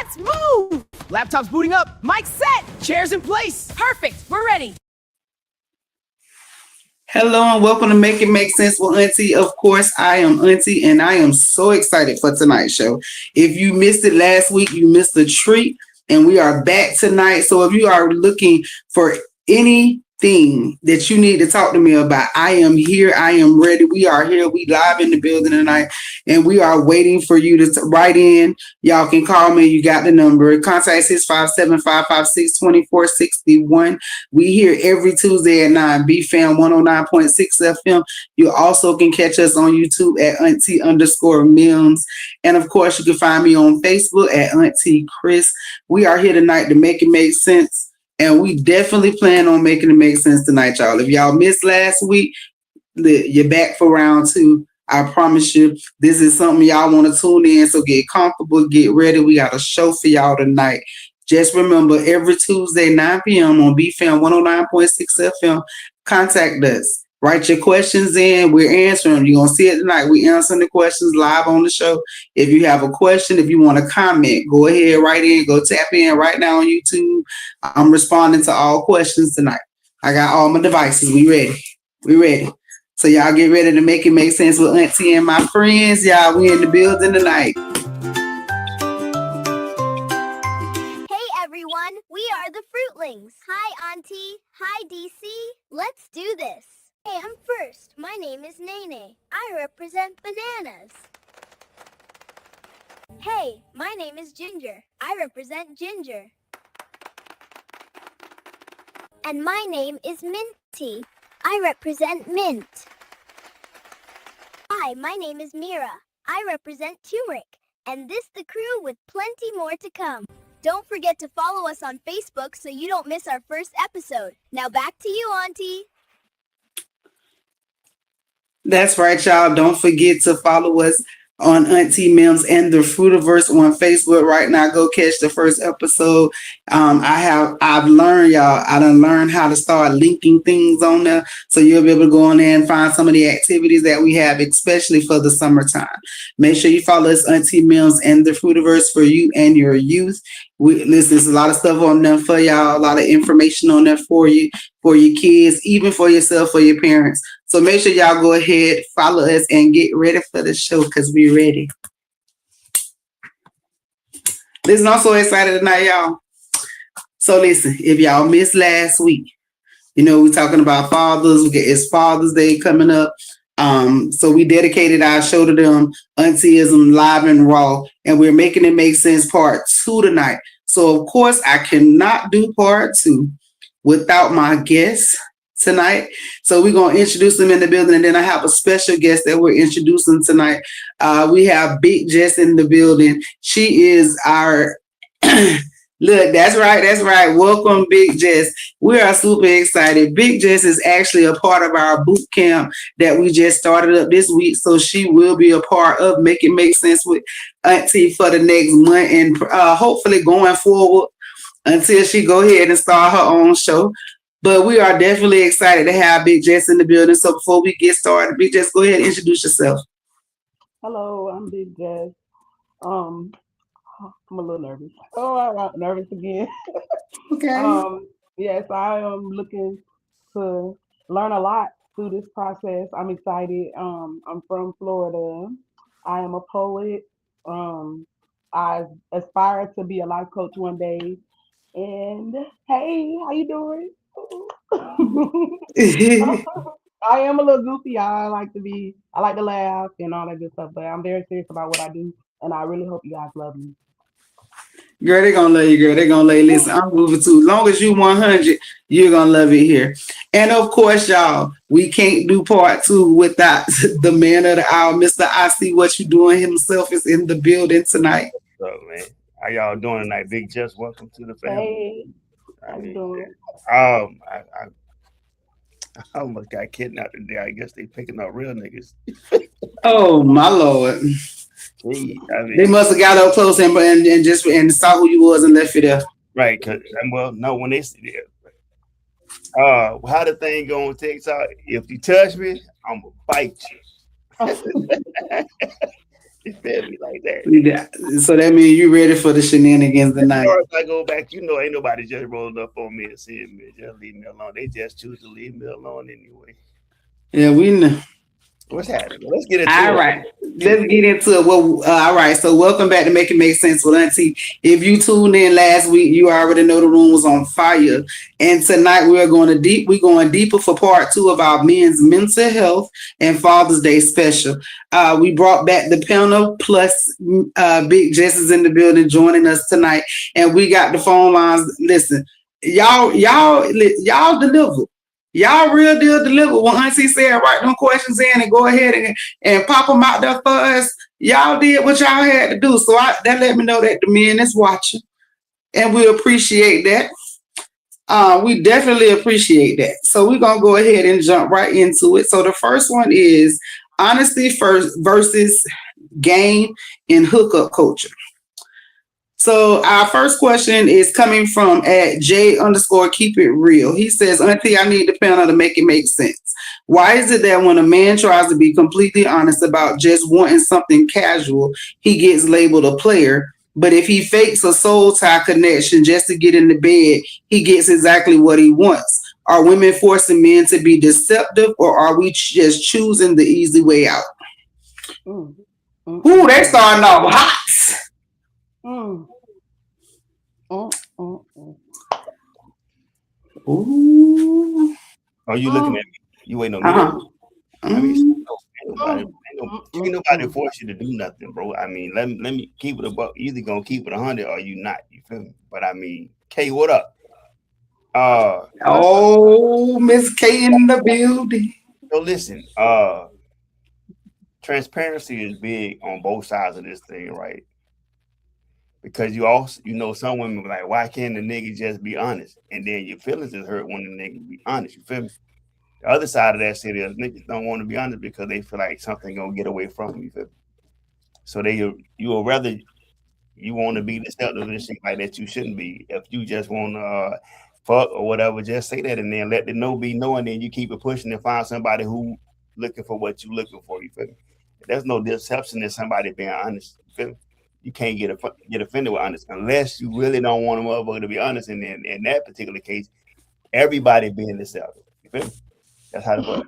Let's move! Laptop's booting up. Mic's set. Chairs in place. Perfect. We're ready. Hello and welcome to Make It Make Sense with Auntie. Of course, I am Auntie and I am so excited for tonight's show. If you missed it last week, you missed a treat and we are back tonight. So if you are looking for anything that you need to talk to me about, I am here. I am ready. We are here. We live in the building tonight and we are waiting for you to write in. Y'all can call me. You got the number. Contact 657-556-2461. We here every Tuesday at 9, BFAM 109.6 FM. You also can catch us on YouTube at Auntie_Mims. And of course, you can find me on Facebook at Auntie Chris. We are here tonight to make it make sense. And we definitely plan on making it make sense tonight, y'all. If y'all missed last week, you're back for round 2. I promise you, this is something y'all want to tune in. So get comfortable, get ready. We got a show for y'all tonight. Just remember, every Tuesday, 9 p.m. on BFAM 109.6 FM, contact us. Write your questions in. We're answering them. You're going to see it tonight. We're answering the questions live on the show. If you have a question, if you want to comment, go ahead, write in. Go tap in right now on YouTube. I'm responding to all questions tonight. I got all my devices. We ready. We ready. So y'all get ready to make it make sense with Auntie and my friends. Y'all, we in the building tonight. Hey everyone, we are the Fruitlings. Hi Auntie. Hi DC. Let's do this. Hey, I'm first. My name is Nene. I represent bananas. Hey, my name is Ginger. I represent ginger. And my name is Minty. I represent mint. Hi, my name is Mira. I represent turmeric. And this the crew with plenty more to come. Don't forget to follow us on Facebook so you don't miss our first episode. Now back to you, Auntie. That's right, y'all. Don't forget to follow us on Auntie Mims and the Fruitiverse on Facebook right now. Go catch the first episode. I've learned, y'all. I done learned how to start linking things on there, so you'll be able to go on there and find some of the activities that we have, especially for the summertime. Make sure you follow us, Auntie Mims and the Fruitiverse, for you and your youth. Listen, there's a lot of stuff on there for y'all, a lot of information on there for you, for your kids, even for yourself, for your parents. So make sure y'all go ahead, follow us, and get ready for the show because we're ready. Listen, I'm so excited tonight, y'all. So listen, if y'all missed last week, we're talking about fathers. It's Father's Day coming up. So we dedicated our show to them, Auntie-ism live and raw, and we're making it make sense part 2 tonight. So of course I cannot do part 2 without my guests tonight. So we're going to introduce them in the building, and then I have a special guest that we're introducing tonight. We have Big Jess in the building. She is our look, that's right. Welcome, Big Jess. We are super excited. Big Jess is actually a part of our boot camp that we just started up this week. So she will be a part of Make It Make Sense with Auntie for the next month, and hopefully going forward until she go ahead and start her own show. But we are definitely excited to have Big Jess in the building. So before we get started, Big Jess, go ahead and introduce yourself. Hello, I'm Big Jess. I'm a little nervous. Oh, I'm nervous again. Okay. Yes, I am looking to learn a lot through this process. I'm excited. I'm from Florida. I am a poet. I aspire to be a life coach one day. And hey, how you doing? I am a little goofy, y'all. I like to laugh and all that good stuff, but I'm very serious about what I do, and I really hope you guys love me. Girl, they're going to love you, girl. They're going to love you. Listen, I'm moving too. As long as you 100, you're going to love it here. And of course, y'all, we can't do part 2 without the man of the hour, Mr. I See What You Doing himself is in the building tonight. What's up, man? How y'all doing tonight? Big Jess, welcome to the family. Hey, how you doing? I almost got kidnapped today. I guess they picking up real niggas. Oh, my Lord. Gee, they must have got up close and saw who you was and left you there. Right. When they see it. How the thing go on TikTok? If you touch me, I'm going to bite you. You feel me like that? So that means you ready for the shenanigans As tonight. far as I go back, ain't nobody just rolling up on me and saying me, just leave me alone. They just choose to leave me alone anyway. Yeah, we know. What's happening? Let's get into All it. right, let's get into it. Well, all right. So, welcome back to Make It Make Sense with Auntie. If you tuned in last week, you already know the room was on fire. And tonight we're going to deep. We're going deeper for part 2 of our men's mental health and Father's Day special. We brought back the panel plus Big Jess is in the building joining us tonight, and we got the phone lines. Listen, y'all deliver. Y'all real deal deliver. When Auntie said write them questions in and go ahead and pop them out there for us, y'all did what y'all had to do. So that let me know that the men is watching, and we appreciate that. We definitely appreciate that. So we're gonna go ahead and jump right into it. So the first one is honesty first versus game in hookup culture. So our first question is coming from at J_keep it real. He says, Auntie, I need the panel to make it make sense. Why is it that when a man tries to be completely honest about just wanting something casual, he gets labeled a player? But if he fakes a soul tie connection just to get in the bed, he gets exactly what he wants. Are women forcing men to be deceptive, or are we just choosing the easy way out? Ooh, they starting off hot. Ooh. Are you looking at me? You waiting on me? I mean, ain't nobody force you to do nothing, bro. I mean, let me keep it above. Either gonna keep it 100 or you not. You feel me? But I mean, K, what up? Miss K in the building. So listen, transparency is big on both sides of this thing, right? Because you also, some women be like, why can't the nigga just be honest? And then your feelings is hurt when the nigga be honest. You feel me? The other side of that shit is niggas don't want to be honest because they feel like something gonna get away from you. Feel me? So you will rather you want to be deceptive and shit like that. You shouldn't be. If you just want to fuck or whatever, just say that and then let the no be no, and then you keep it pushing and find somebody who looking for what you looking for. You feel me? There's no deception in somebody being honest. You feel me? You can't get offended with honest unless you really don't want a motherfucker to be honest. And then in that particular case, everybody being deceptive. You feel me? That's how the fuck.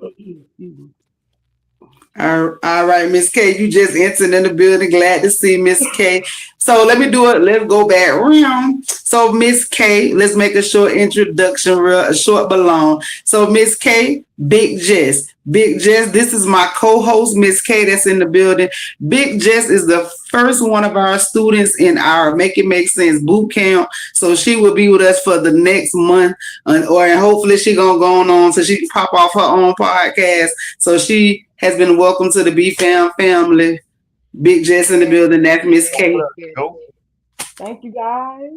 All right, Miss K, you just entered in the building. Glad to see Miss K. So let me do it. Let's go back around. So Miss K, let's make a short introduction, a short but long. So Miss K, Big Jess. Big Jess, this is my co-host, Miss K, that's in the building. Big Jess is the first one of our students in our Make It Make Sense boot camp. So she will be with us for the next month, and hopefully she gonna go on so she can pop off her own podcast. So she has been welcomed to the BFAM family. Big Jess in the building. That's Miss K. Thank you, guys.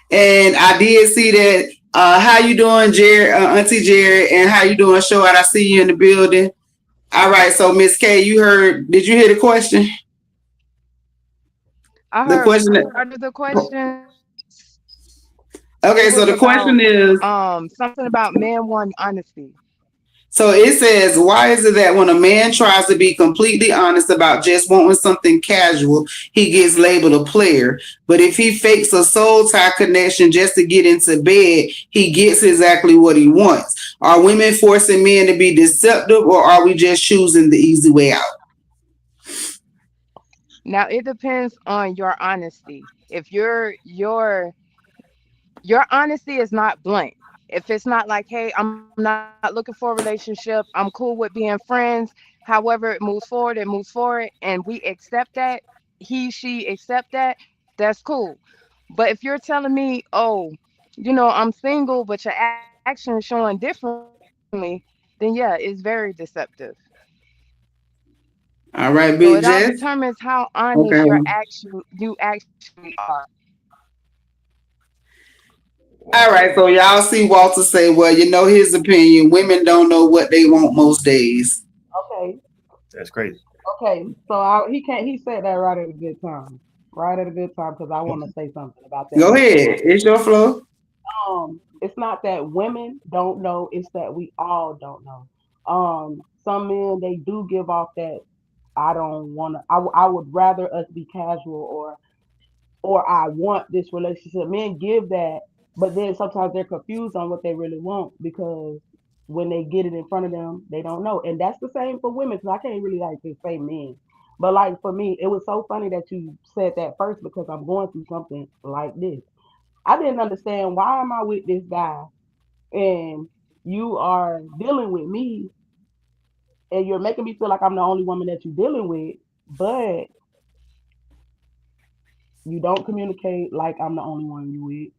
And I did see that. How you doing, Jared, Auntie Jared? And how you doing, Show Out? I see you in the building. All right. So, Miss K, did you hear the question? I heard part of the question. Okay, so the question is something about man wanting honesty. So it says, why is it that when a man tries to be completely honest about just wanting something casual, he gets labeled a player? But if he fakes a soul tie connection just to get into bed, he gets exactly what he wants. Are women forcing men to be deceptive, or are we just choosing the easy way out? Now, it depends on your honesty. If your honesty is not blunt. If it's not like, hey, I'm not looking for a relationship, I'm cool with being friends. However, it moves forward, and we accept that, she accept that, that's cool. But if you're telling me, oh, I'm single, but your actions showing differently, then yeah, it's very deceptive. All right, So it Big all Jess. determines how honest you actually are. All right, so y'all see Walter say, well, his opinion, women don't know what they want most days. Okay. That's crazy. Okay, so he said that right at a good time. Right at a good time, because I want to say something about that. Go ahead. It's your flow. It's not that women don't know, it's that we all don't know. Some men, they do give off that I don't want to. I would rather us be casual, or I want this relationship. Men give that, but then sometimes they're confused on what they really want because when they get it in front of them, they don't know. And that's the same for women. Because I can't really like just say men, but like for me, it was so funny that you said that first because I'm going through something like this. I didn't understand why am I with this guy and you are dealing with me and you're making me feel like I'm the only woman that you're dealing with, but you don't communicate like I'm the only one you with.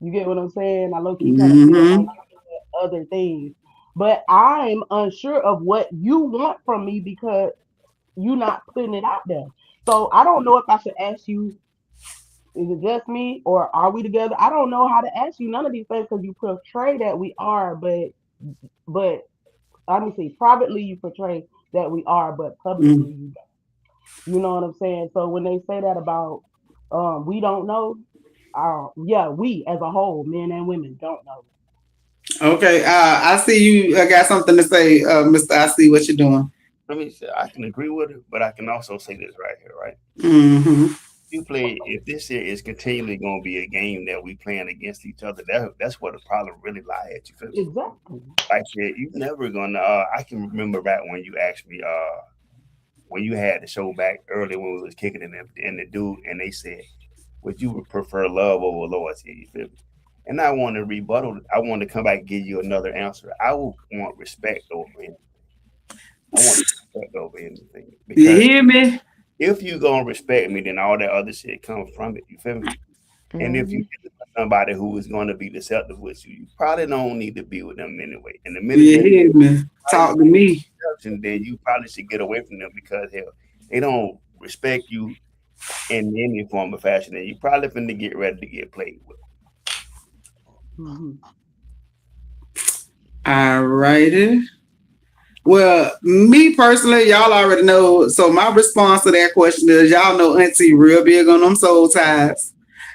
You get what I'm saying? I low key kind of feel like Mm-hmm. you're doing other things. But I'm unsure of what you want from me because you're not putting it out there. So I don't know if I should ask you, is it just me or are we together? I don't know how to ask you none of these things because you portray that we are, but let me see, privately you portray that we are, but publicly you don't. You know what I'm saying? So when they say that about we don't know, yeah, we as a whole, men and women, don't know. Okay. I see you. I got something to say, Mister. I see what you're doing. I mean, I can agree with it, but I can also say this right here, right? Mm-hmm. You play if this here is continually going to be a game that we playing against each other. That's where the problem really lie at. You feel me? Exactly. Like I said, you never gonna. I can remember back when you asked me, when you had the show back early when we was kicking in the dude, and they said, "Would you prefer love over loyalty?" You feel me? And I want to rebuttal. I want to come back and give you another answer. I will want respect over anything. I want respect over anything You because hear me? if you gonna respect me, then all that other shit comes from it. You feel me? And if you Mhm. get with somebody who is going to be deceptive with you, you probably don't need to be with them anyway. And the minute You they hear me? Talk to me. deception, then you probably should get away from them because hell, they don't respect you in any form of fashion, and you probably finna get ready to get played with. Hmm. All righty. Well, me personally, y'all already know. So my response to that question is, y'all know Auntie real big on them soul ties.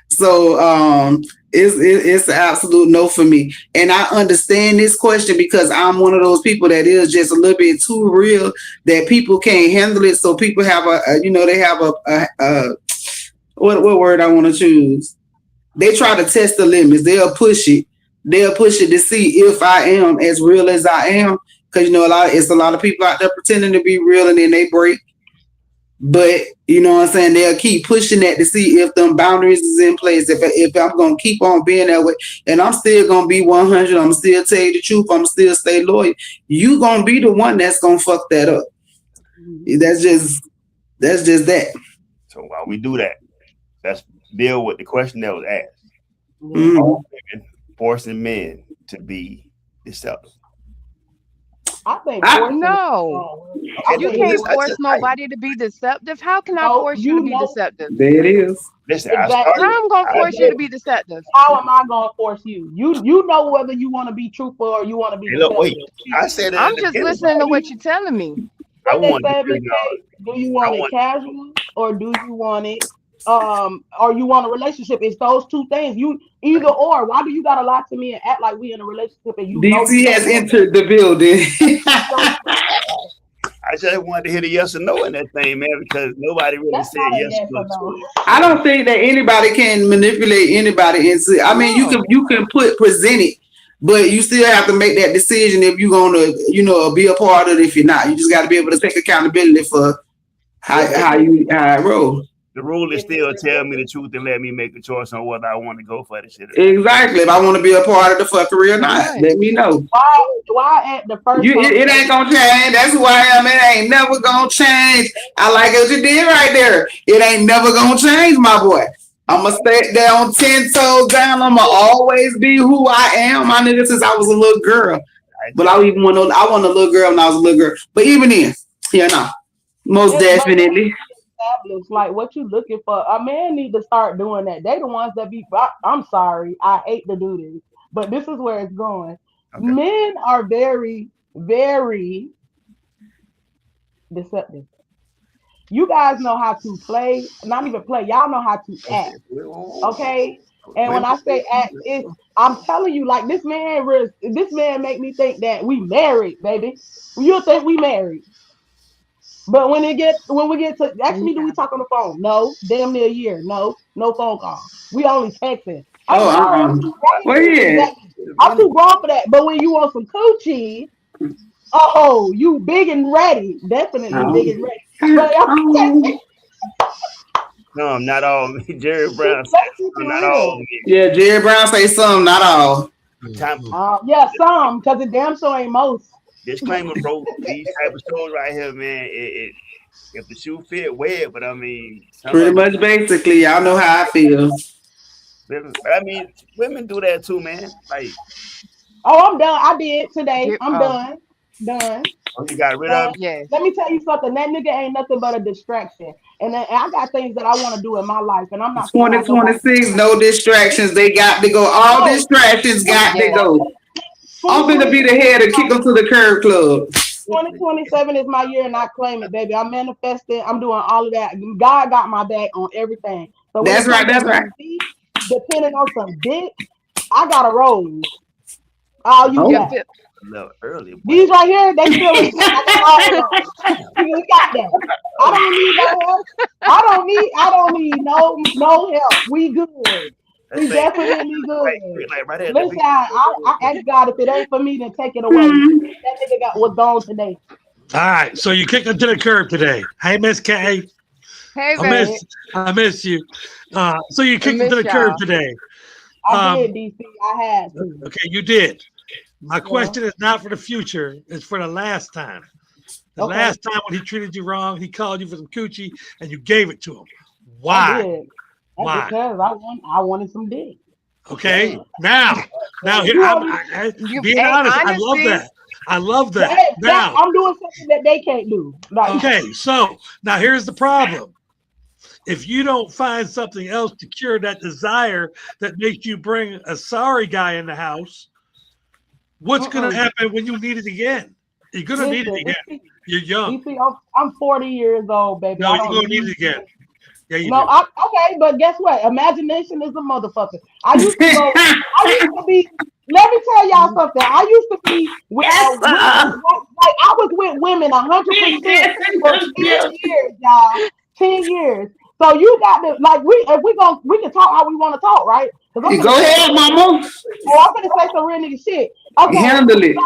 So it's an absolute no for me. And I understand this question because I'm one of those people that is just a little bit too real that people can't handle it. So people have they have what word I want to choose. They try to test the limits. They'll push it. They'll push it to see if I am as real as I am. Because it's a lot of people out there pretending to be real and then they break. But you know what I'm saying? They'll keep pushing that to see if them boundaries is in place. If I'm gonna keep on being that way, and I'm still gonna be 100, I'm still tell you the truth. I'm still stay loyal. You gonna be the one that's gonna fuck that up. Hmm. That's just that. So while we do that, let's deal with the question that was asked. Yeah. Mm-hmm. All women forcing men to be deceptive. I think I, forcing is a No, strong word. I Okay, you think can't listen, I force just I, nobody to be deceptive. How can I no, force you to you be know deceptive? there it is. listen. I exactly. How started. I'm gonna I force But you to did. be deceptive? how am I gonna force you? You know whether you want to be truthful or you want to be Hey, look, wait. deceptive. I said it I'm in the just beginning. listening to Do what you you're telling me. I what they want to say, hear Miss y'all. K? Do you I want it want. casual or do you want it or you want a relationship? It's those two things. You either or. Why do you gotta lie to me and act like we in a relationship and you DC don't has want that? entered the building. That don't even make sense. I just wanted to hear the yes or no in that thing, man, because nobody really That's said not a yes yes or no or to no. it. I don't think that anybody can manipulate anybody into. I mean, No. you can present it, but you still have to make that decision if you're gonna be a part of it. If you're not, you just got to be able to take accountability for how If it's how re- you how it roll. The rule is if it's still tell me realistic, the truth and let me make a choice on whether I want to go for the shit or not. Exactly. If I want to be a part of the fuckery or not, Right. let me know. why at the first It ain't conversation? gonna change. That's who I am. It ain't never gonna change. I like what you did right there. It ain't never gonna change, my boy. I'ma stay there on 10 toes down. I'ma always be who I am, my nigga, since I was a little girl. I But just I want a little girl when I was a little girl. But even then, yeah, no. Most But it definitely. needs to be established. Like what you looking for. A man need to start doing that. They the ones that be. I'm sorry. I hate to do this, but this is where it's going. okay. Men are very, very deceptive. You guys know how to play. Not even play. Y'all know how to Okay. act. Okay. And Wait, when I say act, it's I'm telling you, like this man make me think that we married, baby. You think we married? But when we get to ask me, do we talk on the phone? No, damn near a year. No phone call. We only texting. I'm Oh, sorry, I'm too Where grown. he at? Exactly. I'm too grown for that. But when you want some coochie, oh, you big and ready. Definitely big and ready. But No, I'm not all Jerry Brown said let's keep it not all real. Yeah, Jerry Brown say some, not all. time. Yeah, some, because it damn sure ain't most. Disclaimer, bro. These type of shows right here, man. If the shoe fit, wear it. But I mean, Pretty much, basically, y'all know how I feel. But I mean, women do that too, man. Like, oh, I'm done. I did today. I'm done. oh, you got rid of. Yes. Let me tell you something. That nigga ain't nothing but a distraction. And I got things that I want to do in my life, and I'm not gonna have nobody. 2026, no distractions. They got to go. All distractions got to go. I'm gonna be the head and kick them to the curb club. 2027 is my year, and I claim it, baby. I'm manifesting. I'm doing all of that. God got my back on everything. So that's right. That's right. Depending on some dick, I got a rose. All you got. A little early. Boy. These right here, they feel it. We got that. I don't need no help. I don't need no help. We good. We definitely good. Right listen, I ask God, if it ain't for me, then take it away. That nigga was gone today. All right, so you kicked him to the curb today. Hey, Miss K. Hey, man. I miss you. So you kicked him to the curb today. I did, DC. I had to. Okay, you did. My question is not for the future. It's for the last time. The last time when he treated you wrong, he called you for some coochie and you gave it to him. Why? Why? Because I wanted some dick. Okay. Now here, being honest, I love that. I love that. Hey, now I'm doing something that they can't do. Like, okay, so now here's the problem. If you don't find something else to cure that desire that makes you bring a sorry guy in the house, what's going to happen when you need it again? You're going to need it again. You're young. I'm 40 years old, baby. No, you're going to need it again. Yeah, you do. Okay, but guess what? Imagination is a motherfucker. I used to be. Let me tell y'all something. I used to be with, like I was with women 100% for 10 years, y'all. 10 years. So you got to we can talk how we want to talk, right? Go ahead, mama. I'm gonna say some real nigga shit. Okay. Handle it. So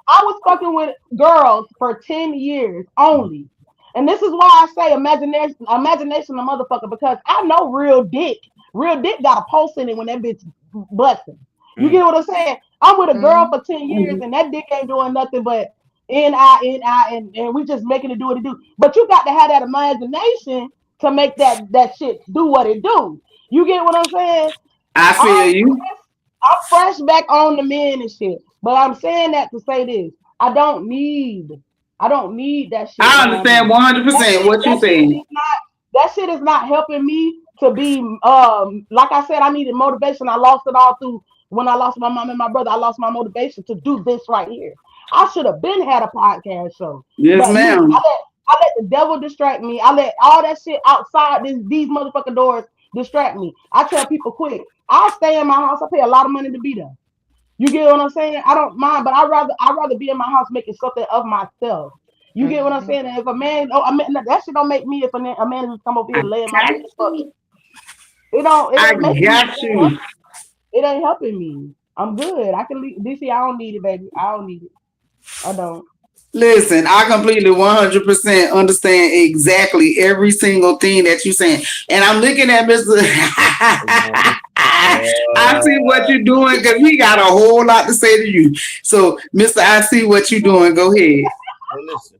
I was fucking with girls for 10 years only. And this is why I say imagination a motherfucker, because I know real dick. Real dick got a pulse in it when that bitch busting. You get what I'm saying? I'm with a girl for 10 years and that dick ain't doing nothing but and we just making it do what it do. But you got to have that imagination to make that shit do what it do. You get what I'm saying? I feel you. I'm fresh back on the men and shit. But I'm saying that to say this. I don't need that shit. I understand 100% what you're saying. That shit is not helping me to be like I said, I needed motivation. I lost it all through when I lost my mom and my brother. I lost my motivation to do this right here. I should have been had a podcast show. Yes, ma'am. I let the devil distract me. I let all that shit outside these motherfucking doors distract me. I tell people quick, I'll stay in my house. I pay a lot of money to be there. You get what I'm saying? I don't mind, but I'd rather be in my house making something of myself. You get what I'm saying? And if a man, that shit don't make me. If a man just come over here and lay in my head, it got you. It ain't helping me. I'm good. I can leave. DC, I don't need it, baby. I don't need it. I don't. Listen, I completely 100% understand exactly every single thing that you're saying. And I'm looking at Mr. I see what you're doing because he got a whole lot to say to you. So, Mr. I see what you're doing. Go ahead. Well, listen,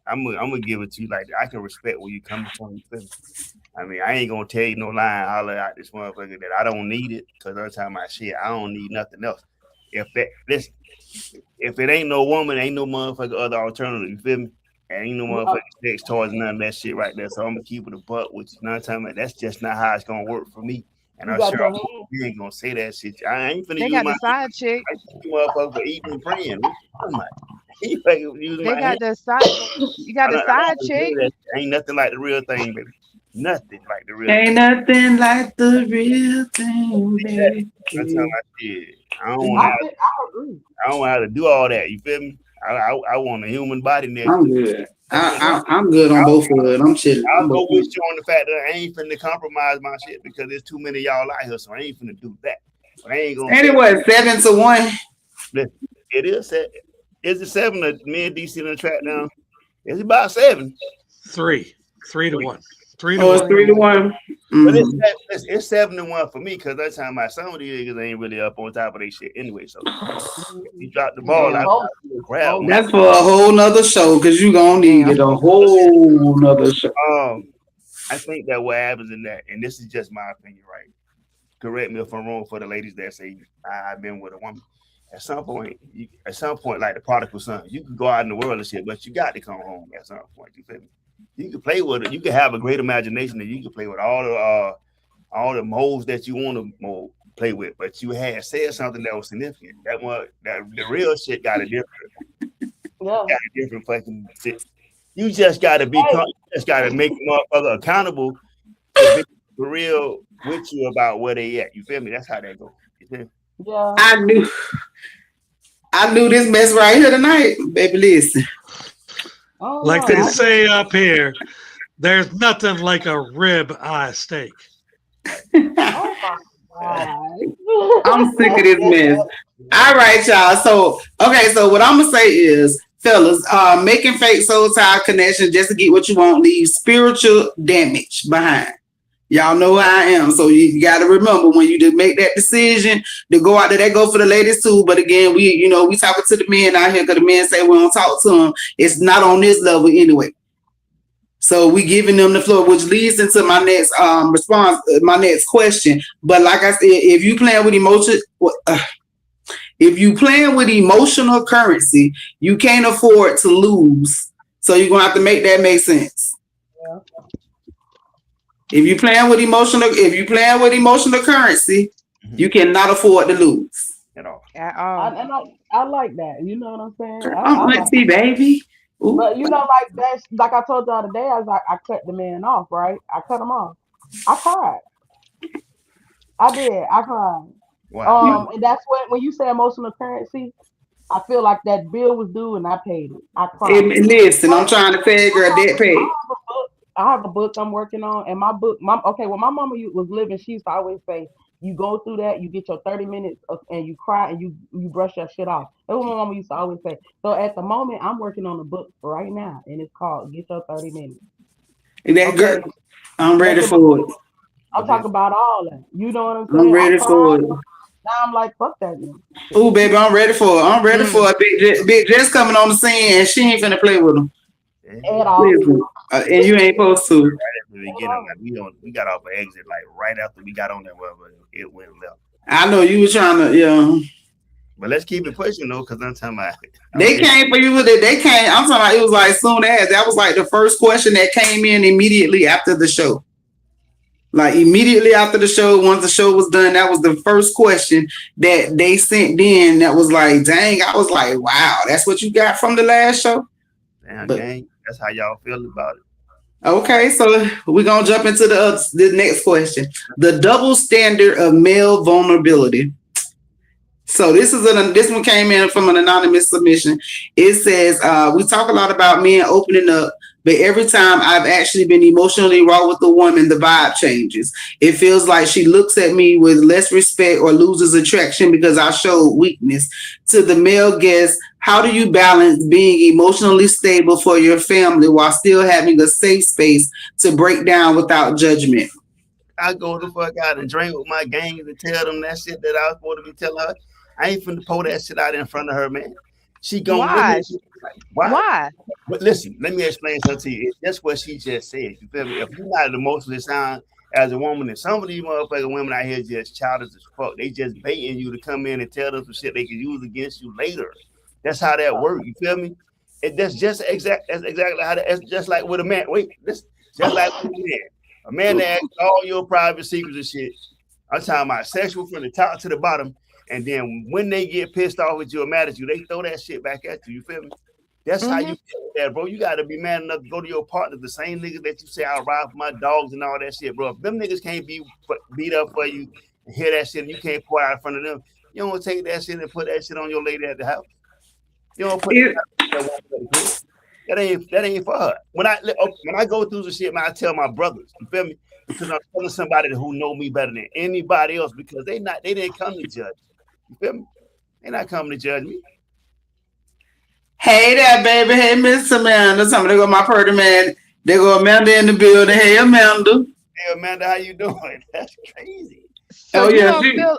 I'm gonna give it to you like that. I can respect where you coming from. I mean, I ain't gonna tell you no lie and holler out this motherfucker that I don't need it, because every time I shit, I don't need nothing else. If it ain't no woman, ain't no motherfucker other alternative. You feel me? Ain't no motherfucking sex toys, none of that shit right there. So I'm gonna keep it a buck with you. None time that's just not how it's gonna work for me. And I'm sure you ain't gonna say that shit. I ain't finna use my side chick. Motherfucker for eating and praying. They got the side. You got the side chick. Ain't nothing like the real thing, baby. Nothing like the real. Ain't nothing like the real thing, baby. That's how I did. I don't want to do all that. You feel me? I want a human body next. I'm good. I'm good on both of it. I'm chilling. I'll go with you on the fact that I ain't finna compromise my shit because there's too many of y'all out here, so I ain't finna do that. But I ain't gonna. And it was 7-1. It is 7. Is it 7? Me and DC in the track down. It's about 7. 3 to 1. 3 to Oh, 1. it's 3-1. But it's 7-1 for me because that's how my some of these niggas ain't really up on top of their shit anyway. So you drop the ball, I grab. That's for a whole nother show because you gonna need it a whole nother show. I think that what happens in that, and this is just my opinion, right? Correct me if I'm wrong for the ladies that say I've been with a woman. At some point, like the prodigal son, you can go out in the world and shit, but you got to come home at some point. You feel me? You can play with it. You can have a great imagination, and you can play with all the moles that you want to play with. But you had said something that was significant. That the real shit got a different fucking shit. You just got to be. You just got to make the motherfucker accountable to be for real with you about where they at. You feel me? That's how that goes. You feel me? Yeah. I knew this mess right here tonight, baby. Listen. Like they say up here, there's nothing like a rib eye steak. Oh my God. I'm sick of this mess. All right, y'all. So what I'm gonna say is, fellas, making fake soul tie connections just to get what you want leaves spiritual damage behind. Y'all know how I am. So you got to remember when you did make that decision to go out there, that go for the ladies too. But again, we talking to the men out here because the men say we don't talk to them. It's not on this level anyway. So we giving them the floor, which leads into my next response, my next question. But like I said, if you playing with emotional currency, you can't afford to lose. So you're gonna have to make that make sense. Yeah. If you playing with emotional currency, you cannot afford to lose. At all. I like that. You know what I'm saying? I'm Aunti, baby. Ooh. But like that's like I told you the other day, I was like, I cut the man off, right? I cut him off. I cried. I did. I cried. Wow. And that's when you say emotional currency, I feel like that bill was due and I paid it. I cried. Listen, I'm trying to pay a girl debt paid. I have a book I'm working on, and my book, when my mama was living, she used to always say, you go through that, you get your 30 minutes and you cry and you brush your shit off. That's what my mama used to always say. So at the moment, I'm working on a book right now, and it's called Get Your 30 Minutes. And that girl, I'm ready for it. I'll talk about all that. You know what I'm saying? I'm ready for it. Now I'm like, fuck that. Oh, baby, I'm ready for it. I'm ready for it. Big Jess coming on the scene, and she ain't finna play with him. At all. Listen, and you ain't supposed to. Right at the beginning, like we got off an exit, like right after we got on that web, it went left. I know you were trying to, But let's keep it pushing though, because I'm talking about they came for you with it. They came. I'm talking about it was like soon as that was like the first question that came in immediately after the show. Like immediately after the show, once the show was done, that was the first question that they sent in. That was like, dang, I was like, wow, that's what you got from the last show. Damn, gang, that's how y'all feel about it. Okay, so we're gonna jump into the next question: the double standard of male vulnerability. So this one came in from an anonymous submission. It says we talk a lot about men opening up, but every time I've actually been emotionally raw with a woman, the vibe changes. It feels like she looks at me with less respect or loses attraction because I showed weakness. To the male guest, how do you balance being emotionally stable for your family while still having a safe space to break down without judgment? I go the fuck out and drink with my gang and tell them that shit that I was supposed to be telling her. I ain't finna pull that shit out in front of her, man. She gonna Why? But listen, let me explain something to you. That's what she just said. You feel me? If you're not emotionally sound as a woman, and some of these motherfucking women out here just childish as fuck. They just baiting you to come in and tell them some shit they can use against you later. That's how that works. You feel me? That's exactly how that's just like with a man. Just like with a man. A man that asks all your private secrets and shit. I'm talking about sexual from the top to the bottom. And then when they get pissed off with you or mad at you, they throw that shit back at you. You feel me? That's how you feel with that, bro. You got to be man enough to go to your partner, the same niggas that you say I'll ride for my dogs and all that shit, bro. If them niggas can't be beat up for you and hear that shit and you can't pour out in front of them, you don't take that shit and put that shit on your lady at the house. You don't put that That ain't for her. When I go through some shit, man, I tell my brothers, you feel me? Because I'm telling somebody who know me better than anybody else, because they didn't come to judge. You feel me? They're not coming to judge me. Hey there, baby. Hey, Miss Amanda. Somebody go my pretty man. They go Amanda in the building. Hey, Amanda. Hey, Amanda, how you doing? That's crazy. So Oh you yeah, don't feel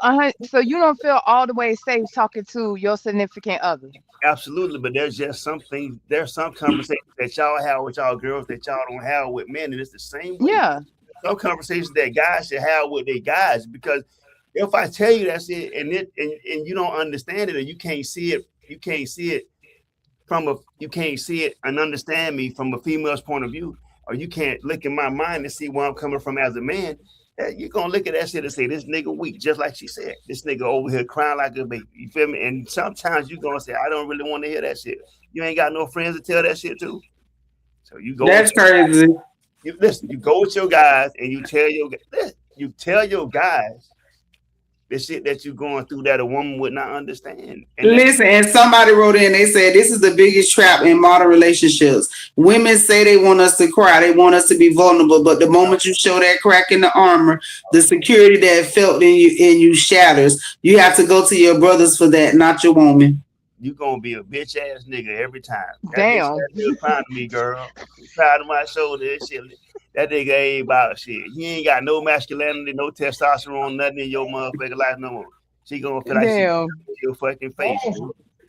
so you don't feel all the way safe talking to your significant other. Absolutely, but there's just something. There's some conversations that y'all have with y'all girls that y'all don't have with men, and it's the same way. Yeah. Some conversations that guys should have with their guys, because if I tell you that's it, and you don't understand it, or you can't see it and understand me from a female's point of view, or you can't look in my mind and see where I'm coming from as a man, you're gonna look at that shit and say, this nigga weak, just like she said. This nigga over here crying like a baby. You feel me? And sometimes you're gonna say, I don't really want to hear that shit. You ain't got no friends to tell that shit to. So you go. that's crazy. You listen, you go with your guys and you tell your guys the shit that you're going through that a woman would not understand. And Listen, and somebody wrote in, they said this is the biggest trap in modern relationships. Women say they want us to cry, they want us to be vulnerable, but the moment you show that crack in the armor, the security that felt in you shatters. You have to go to your brothers for that, not your woman. you gonna be a bitch ass nigga every time. That Damn. bitch ass nigga proud of me, girl. He's proud of my shoulder and shit. That nigga ain't about shit. He ain't got no masculinity, no testosterone, nothing in your motherfucking life no more. She gonna feel like Damn. she your fucking face.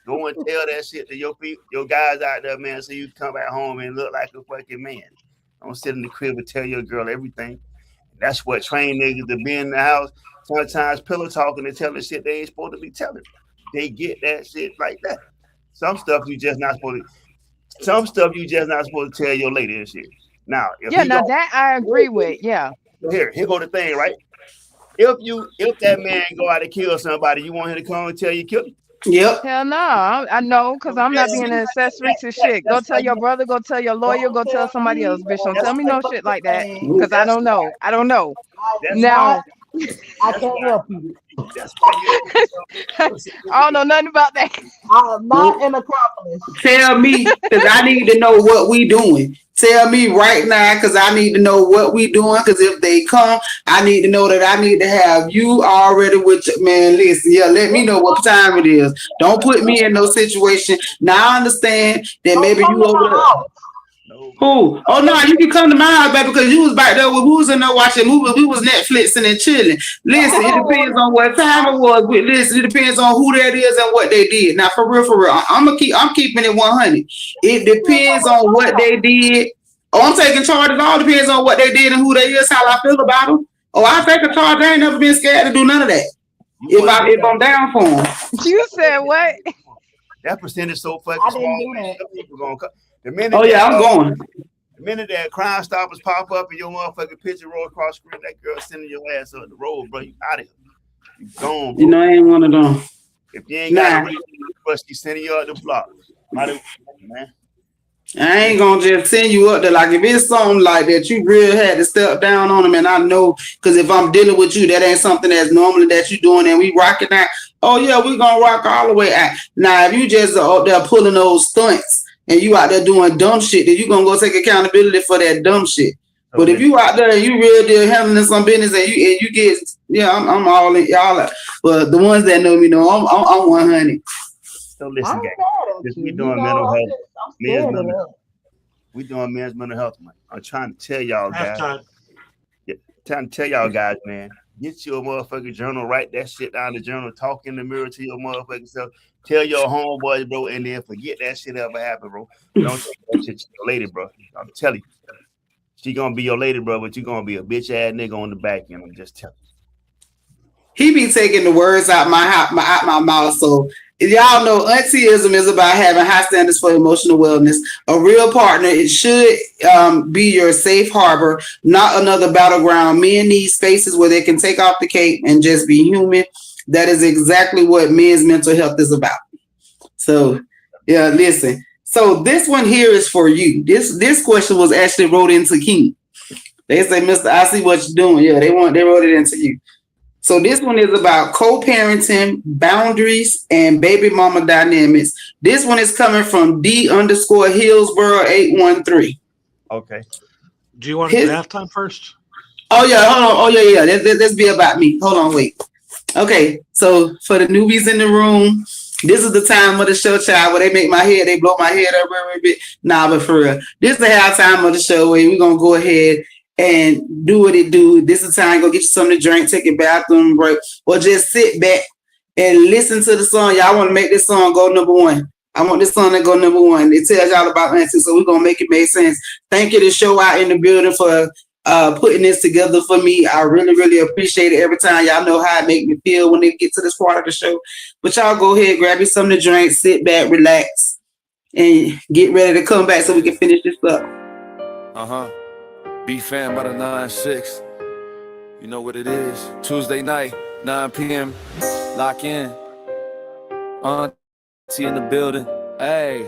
Go and tell that shit to your guys out there, man, so you can come back home and look like a fucking man. Don't sit in the crib and tell your girl everything. That's what train niggas to be in the house. Sometimes pillow talking and telling shit they ain't supposed to be telling. They get that shit like that. Some stuff you just not supposed to tell your lady and shit. Now, now that I agree with. Yeah. Here go the thing, right? If that man go out and kill somebody, you want him to come and tell you kill him? Yep. Hell no. I know, because I'm not being an accessory to shit. Go tell your brother, go tell your lawyer, go tell somebody else, bitch. Don't tell me no shit like that, because I don't know. I don't know. Now, I can't help you. I don't know nothing about that. I'm not an accomplice. Tell me, because I need to know what we doing. Tell me right now, because I need to know what we doing. Because if they come, I need to know that I need to have you already with your man. Listen, let me know what time it is. Don't put me in no situation. Now I understand that maybe you over there. Who? Oh no, you can come to my house, baby, because you was back there. We was in there watching movies. We was Netflixing and chilling. Listen, it depends on what time it was. Listen, it depends on who that is and what they did. Now, for real, I'm keeping it 100. It depends on what they did. Oh, I'm taking charge. It all depends on what they did and who they is, how I feel about them. Oh, I take a charge. I ain't never been scared to do none of that. If I'm down for them. You said what? That percentage so fucking I small. didn't do that. People gonna come. I'm going. The minute that Crime Stoppers pop up and your motherfucking picture roll across the screen, that girl sending your ass up the road, bro. You out of here. You gone, bro. You know, I ain't one of them. If you ain't got a reason, she's sending you up the block. Man. I ain't gonna just send you up there. Like, if it's something like that, you really had to step down on them. And I know, because if I'm dealing with you, that ain't something that's normally that you doing and we rocking out. Oh, yeah, we gonna rock all the way out. Now, if you just up there pulling those stunts and you out there doing dumb shit, then you gonna go take accountability for that dumb shit. But if you out there and you real deal handling some business and you get, I'm all in y'all. But the ones that know me know I'm 100. So listen, guys, we doing mental health. We doing men's mental health, man. I'm trying to tell y'all guys. Trying to tell y'all guys, man. Get your motherfucking journal, write that shit down in the journal, talk in the mirror to your motherfucking self, tell your homeboys, bro, and then forget that shit ever happened, bro. Don't take that shit to your lady, bro. I'm telling you. She gonna be your lady, bro, but you gonna be a bitch ass nigga on the back end. I'm just telling you. He be taking the words out my mouth. So y'all know auntyism is about having high standards for emotional wellness. A real partner, it should be your safe harbor, not another battleground. Men need spaces where they can take off the cape and just be human. That is exactly what men's mental health is about. So, yeah, listen. So this one here is for you. This question was actually wrote into King. They say, Mr. I see what you're doing. Yeah, they wrote it into you. So this one is about co-parenting, boundaries, and baby mama dynamics. This one is coming from D_Hillsboro 813. Okay. Do you want to do halftime first? Oh yeah, hold on. Oh yeah. Let's be about me. Hold on, wait. Okay, so for the newbies in the room, this is the time of the show, child, where they blow my head up a bit. Nah, but for real, this is the halftime of the show where we're gonna go ahead and do what it do. This is the time, go get you something to drink, take a bathroom break, or just sit back and listen to the song. Y'all want to make this song go number one. I want this song to go number one. It tells y'all about Aunti, so we're gonna make it make sense. Thank you to Show Out in the building for putting this together for me. I really, really appreciate it every time. Y'all know how it make me feel when they get to this part of the show. But y'all go ahead, grab you something to drink, sit back, relax, and get ready to come back so we can finish this up. BFAM by the 9-6. You know what it is. Tuesday night, 9 p.m. Lock in. Aunti in the building. Hey.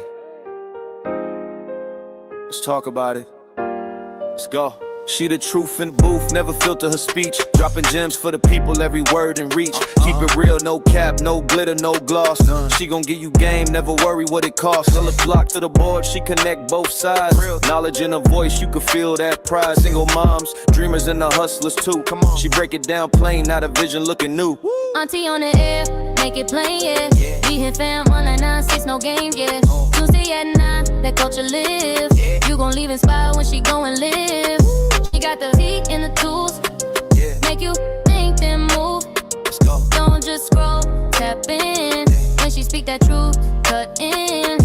Let's talk about it. Let's go. She the truth in booth, never filter her speech. Dropping gems for the people, every word in reach. Keep it real, no cap, no glitter, no gloss. She gon' give you game, never worry what it costs. Tell her block to the board, she connect both sides. Knowledge in her voice, you can feel that pride. Single moms, dreamers and the hustlers too. Come on, she break it down plain, not a vision looking new. Aunti on the air, make it plain, yeah. We hit fam on like 9-6, no game, yeah. Tuesday at 9, that culture live. You gon' leave inspired when she go and live. She got the heat and the tools, make you think then move. Let's go. Don't just scroll, tap in. When she speak that truth, cut in.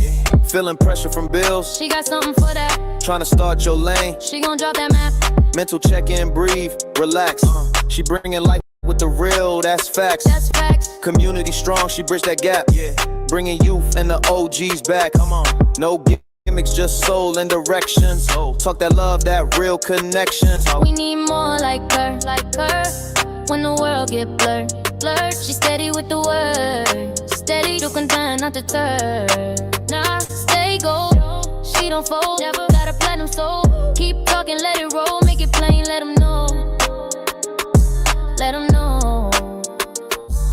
Feeling pressure from bills, She got something for that. trying to start your lane. She gon' drop that map. Mental check in, breathe, relax. She bringing life with the real, that's facts. That's facts. Community strong, she bridged that gap. Bringing youth and the OGs back. Come on, no gimmicks, just soul and directions. Talk that love, that real connection. We need more like her, when the world get blurred. She steady with the word, steady to contend, not deter. Nah, stay gold, she don't fold, never got a platinum soul. Keep talking, let it roll, make it plain, let them know. Let them know.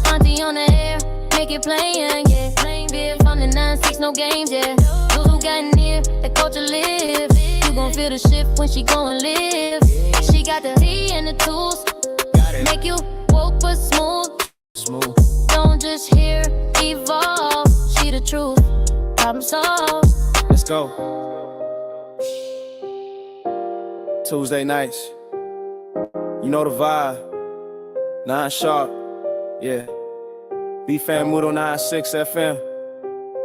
Aunti on the air, make it plain, yeah. Plain BFAM on the 9-6, no games, yeah. Those who got near, that culture live. You gon' feel the shift when she gon' live. She got the tea and the tools, make you woke but smooth. Don't just hear, evolve. She the truth, problem solved. Let's go. Tuesday nights, you know the vibe. 9 sharp, yeah. BFAM Mudo 9-6 FM.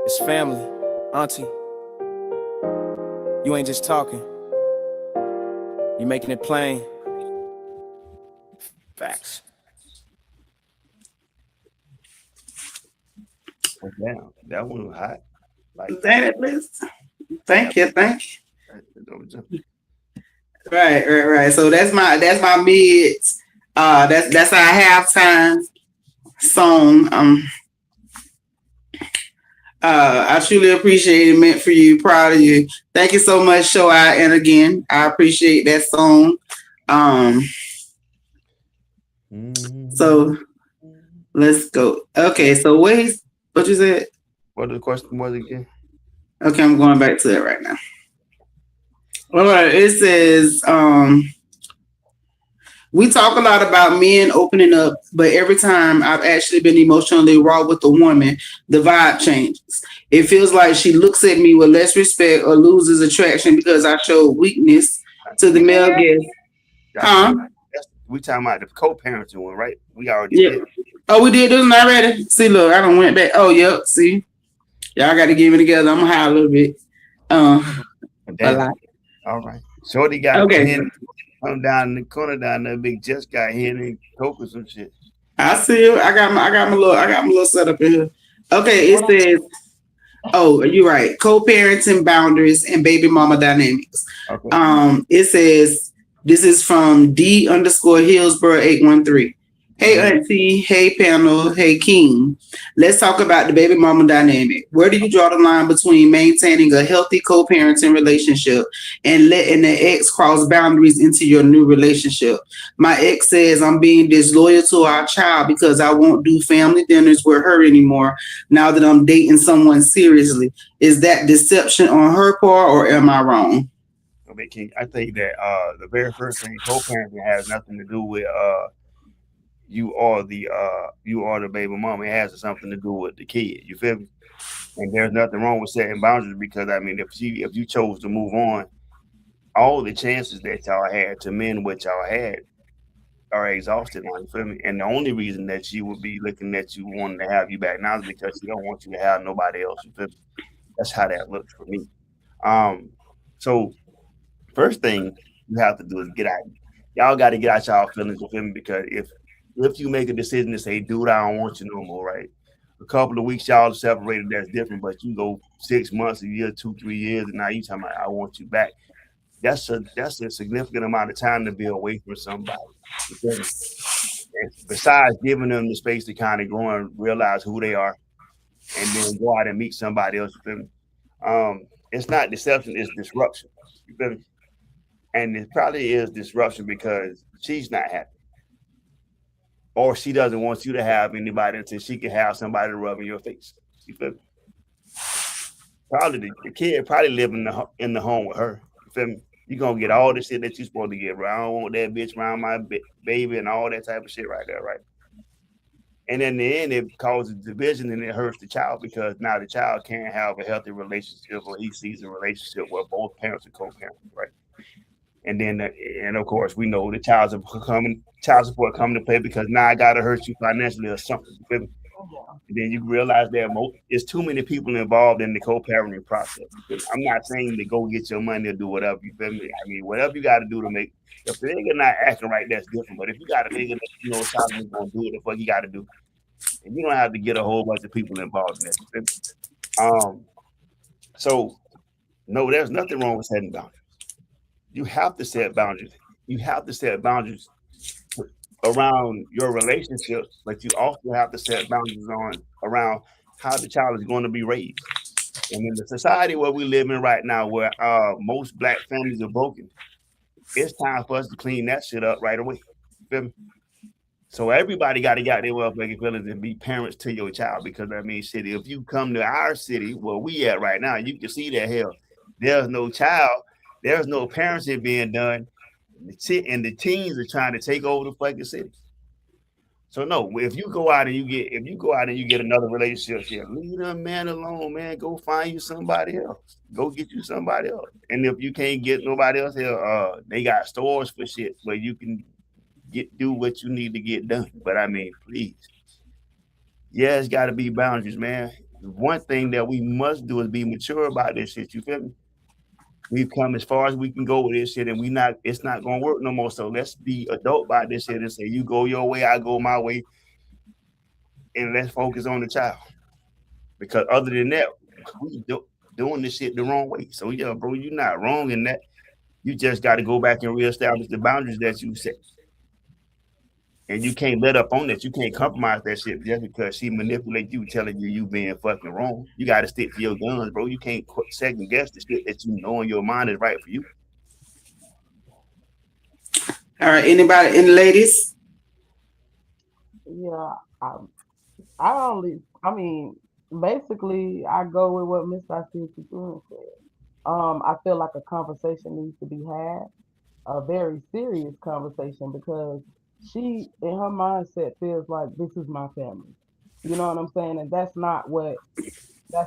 It's family, Aunti. You ain't just talking, you making it plain. Facts. Damn, that one was hot. Like Damn it, please. Thank you. Right. So that's my mids. That's our halftime song. I truly appreciate it. Meant for you, proud of you. Thank you so much, Show Out. And again, I appreciate that song. So let's go. Okay, so what you said? What the question was again? Okay, I'm going back to it right now. All right, it says, we talk a lot about men opening up, but every time I've actually been emotionally raw with a woman, the vibe changes. It feels like she looks at me with less respect or loses attraction because I show weakness to the male guest. We talking about the co-parenting one, right? We already did. Oh, we did this one already? See, look, I done went back. Oh, yep, see? Y'all got to get me together. I'm going to high a little bit. A lot. All right. Shorty got come down in the corner down there, big just got here and coke or some shit. I see you. I got my little setup in here. Okay, it says, oh, you're right. Co-parenting, boundaries, and baby mama dynamics. Okay. It says, this is from D_Hillsboro 813. Hey, Auntie. Hey, panel. Hey, King. Let's talk about the baby mama dynamic. Where do you draw the line between maintaining a healthy co parenting relationship and letting the ex cross boundaries into your new relationship? My ex says I'm being disloyal to our child because I won't do family dinners with her anymore now that I'm dating someone seriously. Is that deception on her part or am I wrong? Okay, King. I think that the very first thing, co-parenting has nothing to do with you are the baby mama. It has something to do with the kid. You feel me? And there's nothing wrong with setting boundaries because I mean, if you chose to move on, all the chances that y'all had to mend what y'all had are exhausted now. You feel me? And the only reason that she would be looking at you wanting to have you back now is because she don't want you to have nobody else. You feel me? That's how that looks for me. Um, so first thing you have to do is get out. Y'all got to get out y'all feelings. You feel me? Because if you make a decision to say, dude, I don't want you no more, right? A couple of weeks y'all separated, that's different. But you go 6 months, a year, 2, 3 years, and now you talking about I want you back. That's a significant amount of time to be away from somebody. You feel me? And besides giving them the space to kind of grow and realize who they are, and then go out and meet somebody else. You feel me? It's not deception; it's disruption. You feel me? And it probably is disruption because she's not happy, or she doesn't want you to have anybody until she can have somebody to rub in your face. You feel me? Probably the kid probably live in the home with her. You feel me? You gonna get all the shit that you supposed to get. Bro. I don't want that bitch around my baby and all that type of shit right there, right? And in the end, it causes division and it hurts the child because now the child can't have a healthy relationship or he sees a relationship where both parents are co-parents, right? And then, and of course, we know the child support coming to play because now I gotta hurt you financially or something. You feel me? And then you realize that it's too many people involved in the co-parenting process. I'm not saying to go get your money or do whatever. You feel me? I mean, whatever you got to do to make. If the nigga not acting right, that's different. But if you got a nigga that you know solidly gonna do what the fuck you got to do, and you don't have to get a whole bunch of people involved in that. You feel me? So no, there's nothing wrong with setting boundaries. You have to set boundaries. You have to set boundaries around your relationship, but you also have to set boundaries on around how the child is going to be raised. And in the society where we live in right now, where most black families are broken, it's time for us to clean that shit up right away. Feel me? So everybody got to get their motherfucking feelings and be parents to your child because I mean, shit, if you come to our city where we at right now, you can see that hell, there's no child, there's no parenting being done, and the teens are trying to take over the fucking city. So no, if you go out and you get another relationship, yeah, leave that man alone, man. Go find you somebody else. Go get you somebody else. And if you can't get nobody else here, they got stores for shit where you can do what you need to get done. But I mean, please, yeah, it's got to be boundaries, man. One thing that we must do is be mature about this shit. You feel me? We've come as far as we can go with this shit, and it's not gonna work no more. So let's be adult about this shit and say, you go your way, I go my way, and let's focus on the child. Because other than that, we doing this shit the wrong way. So yeah, bro, you're not wrong in that. You just got to go back and reestablish the boundaries that you set. And you can't let up on that. You can't compromise that shit just because she manipulate you, telling you being fucking wrong. You got to stick to your guns, bro. You can't second guess the shit that you know in your mind is right for you. All right, anybody, any ladies? Yeah, I mean, basically, I go with what Mr. Auntie said. I feel like a conversation needs to be had, a very serious conversation, because she, in her mindset, feels like this is my family. You know what I'm saying? And that's not what I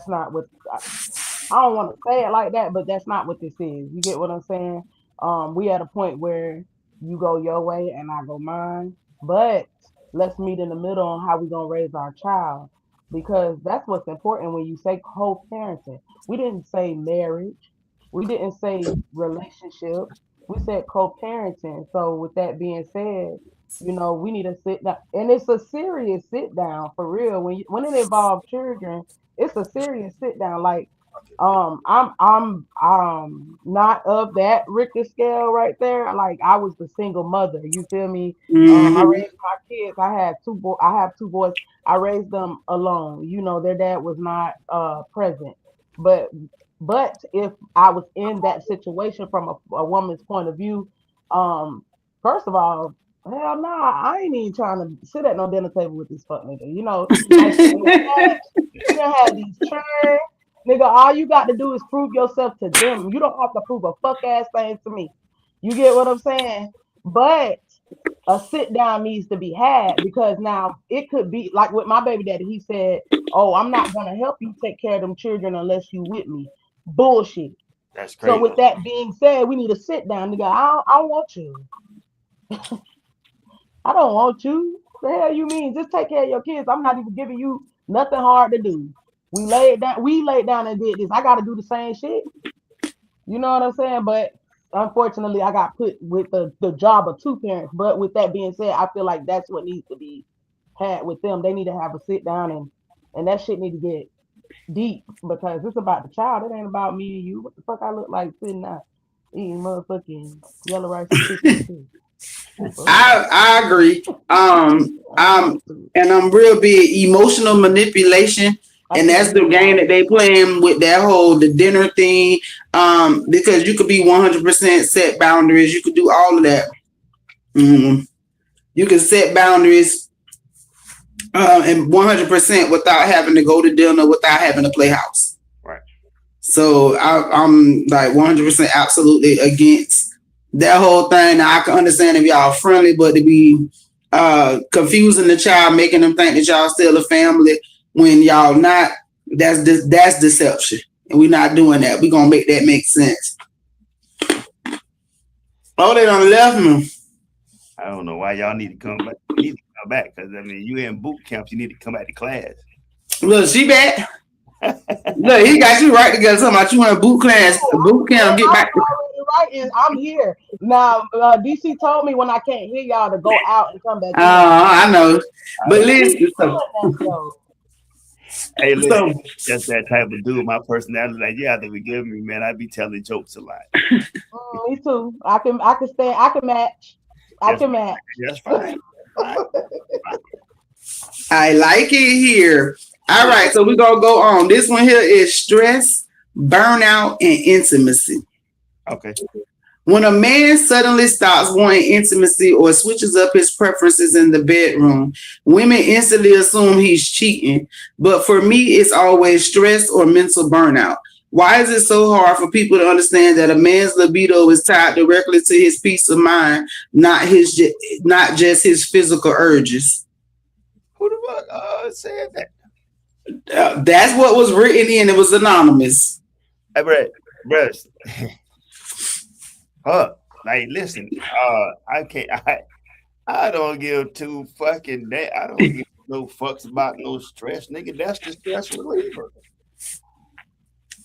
don't want to say it like that, but that's not what this is. You get what I'm saying? We at a point where you go your way and I go mine, but let's meet in the middle on how we gonna raise our child, because that's what's important when you say co-parenting. We didn't say marriage, we didn't say relationship, we said co-parenting. So with that being said, we need to sit down, and it's a serious sit down for real. When it involves children, it's a serious sit down. Like I'm not of that Richter scale right there. Like I was the single mother. You feel me? I Mhm. raised my kids. I had I have two boys. I raised them alone. You know, their dad was not present. But if I was in that situation from a woman's point of view, um, first of all, hell nah, I ain't even trying to sit at no dinner table with this fuck nigga. You know, like shit, we done had these churn. Nigga, all you got to do is prove yourself to them. You don't have to prove a fuck ass thing to me. You get what I'm saying? But a sit down needs to be had because now it could be like with my baby daddy. He said, "Oh, I'm not gonna help you take care of them children unless you with me." Bullshit. That's So crazy. with that being said, we need to sit down, nigga. I don't want you. I don't want you. The hell you mean? Just take care of your kids. I'm not even giving you nothing hard to do. We laid down and did this. I gotta do the same shit. You know what I'm saying? But unfortunately, I got put with the job of two parents. But with that being said, I feel like that's what needs to be had with them. They need to have a sit down and that shit need to get deep because it's about the child. It ain't about me and you. What the fuck I look like sitting there eating motherfucking yellow rice and chicken and shit. I agree. And I'm real big emotional manipulation, and that's the game that they playing with that whole the dinner thing. Because you could be 100% set boundaries, you could do all of that. You can set boundaries and 100% without having to go to dinner, without having to play house. Right. So I'm like 100% absolutely against that whole thing. Now, I can understand if y'all friendly, but to be confusing the child, making them think that y'all still a family when y'all not, that's deception. And we're not doing that. We're going to make that make sense. Oh, they done left me. I don't know why y'all need to come back. You need to come back because, I mean, you in boot camps. You need to come back to class. Look, she back. Look, he got you right together. Talking about you in a boot class, boot camp. Get back. Right, I'm here now. DC told me when I can't hear y'all to go out and come back. I know, but listen. Hey, listen, just that type of dude. My personality, like, yeah, they forgive me, man. I be telling jokes a lot. Me too. I can stand. I can match. I can match. That's fine. I like it here. All right, so we're gonna go on. This one here is stress, burnout, and intimacy. Okay. When a man suddenly stops wanting intimacy or switches up his preferences in the bedroom, women instantly assume he's cheating. But for me, it's always stress or mental burnout. Why is it so hard for people to understand that a man's libido is tied directly to his peace of mind, not just his physical urges? Who the fuck said that? That's what was written in. It was anonymous. Hey, Brett. Like, listen, I don't give two fucking that. I don't give no fucks about no stress, nigga. That's the stress reliever.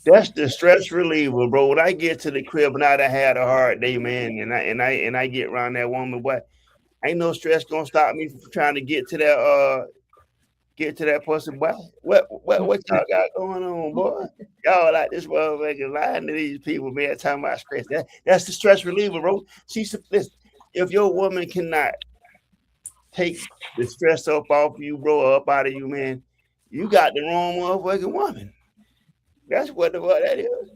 That's the stress reliever, bro. When I get to the crib and I had a hard day, man, and I get around that woman, boy, ain't no stress gonna stop me from trying to get to that person, boy. What y'all got going on, boy? Y'all like this motherfucker lying to these people, man, talking about stress. That's the stress reliever, bro. Listen, if your woman cannot take the stress up off you, bro, up out of you, man, you got the wrong motherfucking woman. That's what that is.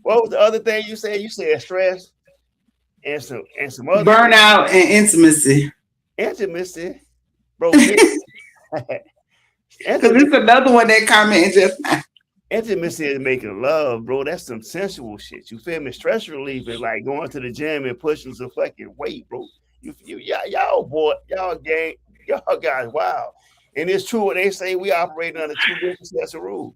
What was the other thing you said? You said stress and some other burnout and intimacy. Intimacy, bro. Because it's another one that commented just now. Intimacy is making love, bro. That's some sensual shit. You feel me? Stress relief is like going to the gym and pushing some fucking weight, bro. Y'all guys, wow. And it's true what they say. We operate under two different sets of rules.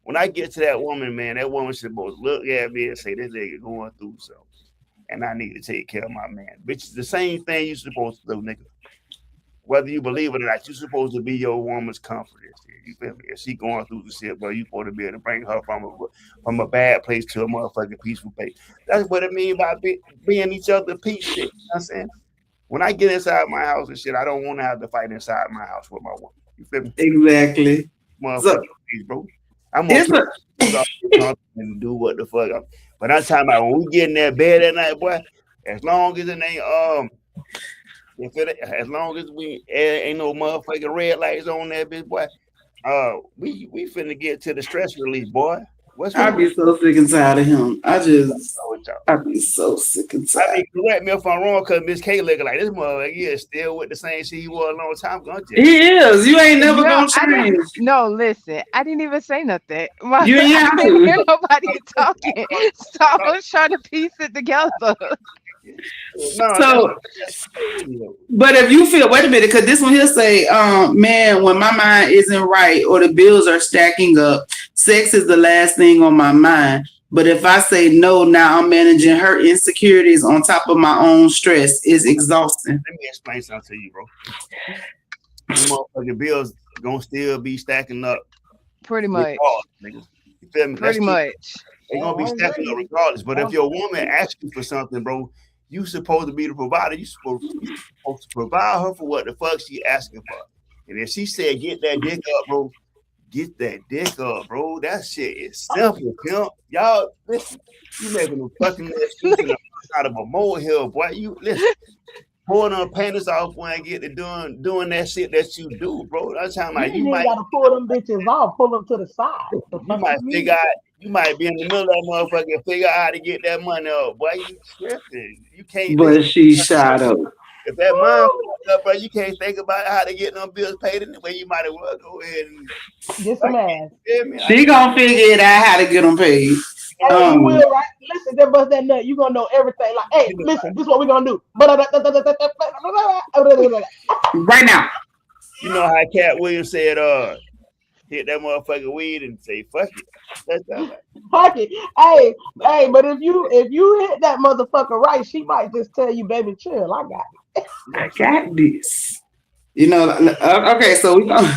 When I get to that woman, man, that woman should both look at me and say, this nigga going through something. And I need to take care of my man. Bitch, it's the same thing you're supposed to do, nigga. Whether you believe it or not, you're supposed to be your woman's comfort. You feel me? If she going through the shit, bro, you supposed to be able to bring her from a bad place to a motherfucking peaceful place. That's what it means by being each other's peace shit. You know what I'm saying? When I get inside my house and shit, I don't want to have to fight inside my house with my woman. You feel me? Exactly. Motherfucking peace, bro. I'm something and do what the fuck. But I'm talking about when we get in that bed at night, boy. As long as it ain't as long as we ain't no motherfucking red lights on that bitch, boy. We finna get to the stress release, boy. I be so sick and tired of him. I be so sick and tired. I mean, correct me if I'm wrong, because Miss K looking like this motherfucker. He is still with the same shit he was a long time ago. He is. You ain't never gonna change. No, listen. I didn't even say nothing. You ain't have I didn't hear nobody talking, so I was trying to piece it together. But if you feel, wait a minute, because this one here say, man, when my mind isn't right or the bills are stacking up, sex is the last thing on my mind. But if I say no, now I'm managing her insecurities on top of my own stress. Is exhausting. Let me explain something to you, bro. These motherfucking bills gonna still be stacking up. Pretty much. You feel me? Pretty much. They're gonna be stacking up regardless. But if your woman asks you for something, bro, you supposed to be the provider. You supposed to provide her for what the fuck she asking for. And if she said get that dick up, bro, get that dick up, bro. That shit is simple, pimp. Y'all, listen, you making a fucking excuse out of a molehill, boy. You listen, pulling her panties off when I get to doing that shit that you do, bro. That's how you might gotta pull them bitches off, pull them to the side. You might figure out. You might be in the middle of that motherfucker and figure out how to get that money up. Boy, you tripping. You can't. But she shot up. If that mind up, bro, you can't think about how to get them bills paid anyway. You might as well go ahead and get some ass. She gonna figure it out how to get them paid. Hey, you will, right? Listen, they bust that nut. You gonna know everything. Like, hey, listen, this is what we gonna do. Right now. You know how Cat Williams said, hit that motherfucking weed and say, fuck it. That's that. Fuck it. Hey, but if you hit that motherfucker right, she might just tell you, baby, chill. I got it. I got this. You know, okay, so we gonna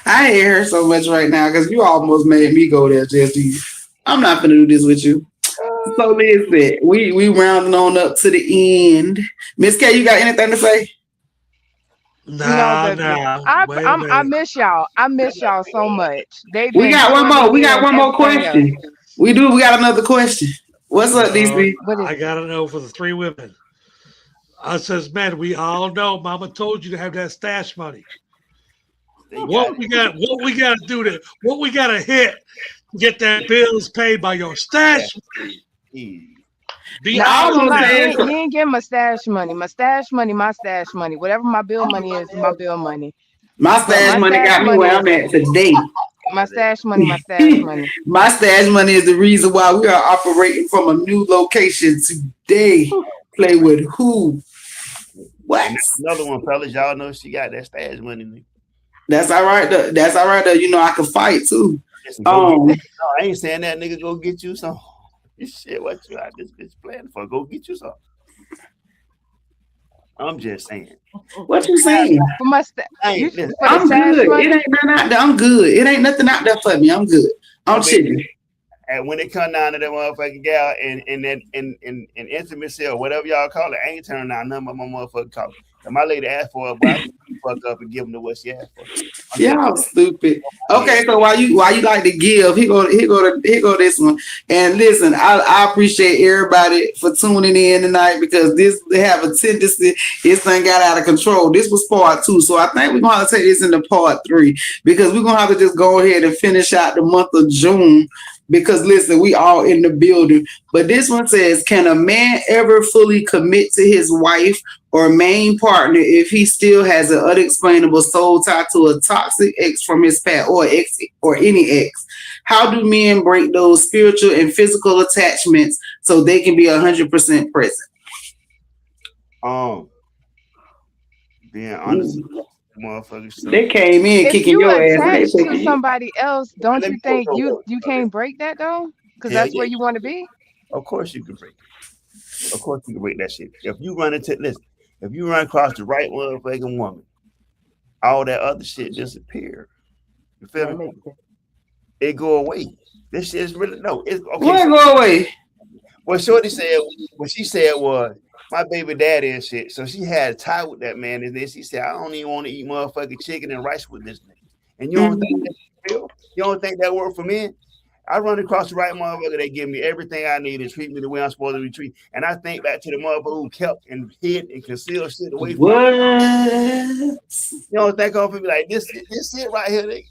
I hate her so much right now because you almost made me go there, Jesse. I'm not gonna do this with you. So listen, we rounding on up to the end. Miss K, you got anything to say? Nah. I miss y'all. I miss y'all so much. We got one more. We got one more question. We do. We got another question. What's up, DC? I gotta know for the three women. I says, man, we all know Mama told you to have that stash money. What we got to do to what we got to hit to get that bills paid by your stash money. You ain't getting my stash money. My stash money, my stash money. Whatever my bill money is my bill money. My stash money got me where I'm at today. My stash money, my stash money. My stash money is the reason why we are operating from a new location today. Play with who? What? Another one, fellas. Y'all know she got that stash money. That's all right. That's all right. You know I can fight too. No, I ain't saying that, nigga. Go get you some. Shit, what you got this bitch playing for? Go get you some. I'm just saying. What you saying? For my I'm good. It ain't nothing out there. I'm good. It ain't nothing out there for me. I'm good. I'm chilling. And when it come down to that motherfucking gal and intimacy or whatever y'all call it, I ain't turning down none of my motherfucking call. And my lady asked for it, but I fuck up and give them to what she asked for. Y'all stupid. Okay, so while you like to give, here go this one. And listen, I appreciate everybody for tuning in tonight because they have a tendency, this thing got out of control. This was part 2, so I think we're gonna have to take this into part 3 because we're gonna have to just go ahead and finish out the month of June. Because listen, we all in the building. But this one says, can a man ever fully commit to his wife or main partner if he still has an unexplainable soul tie to a toxic ex from his past or ex or any ex? How do men break those spiritual and physical attachments so they can be 100% present? Being honest. Motherfuckers. They came in kicking your ass. If you attach to somebody else, don't you think you can't break that though? Because that's where you want to be. Of course you can break it. Of course you can break that shit. If you run across the right motherfucking woman, all that other shit disappear. You feel me? It go away. This shit is really it's okay. What go away? What Shorty said, what she said was, my baby daddy and shit. So she had a tie with that man, and then she said, I don't even want to eat motherfucking chicken and rice with this nigga. And you don't think that's real? You don't think that work for men? I run across the right motherfucker. They give me everything I need and treat me the way I'm supposed to be treated. And I think back to the motherfucker who kept and hid and concealed shit away from me. You don't think of me like this shit right here, nigga.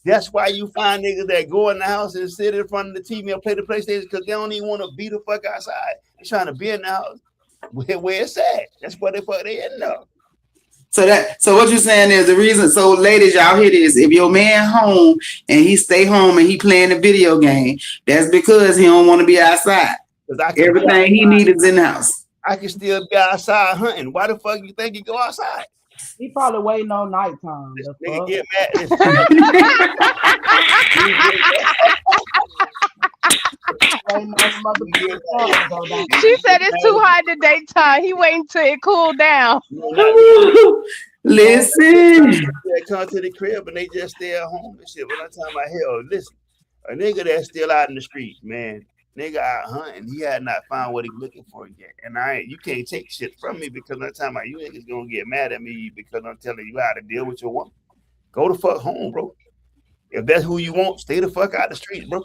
That's why you find niggas that go in the house and sit in front of the TV and play the PlayStation because they don't even want to be the fuck outside. They're trying to be in the house where it's at. That's what the fuck they end up. So what you're saying is the reason. So ladies, y'all hear this. If your man home and he stay home and he playing a video game, that's because he don't want to be outside. Everything he needs is in the house. I can still be outside hunting. Why the fuck you think he go outside? He probably waiting on nighttime. This nigga get mad. She said it's too hot in the daytime. He waiting till it cool down. Listen. They come to the crib and they just stay at home and shit. But I'm talking about hell, listen, a nigga that's still out in the streets, man. Nigga out hunting, he had not found what he looking for yet. And you can't take shit from me because I'm talking about you niggas gonna get mad at me because I'm telling you how to deal with your woman. Go the fuck home, bro. If that's who you want, stay the fuck out the streets, bro.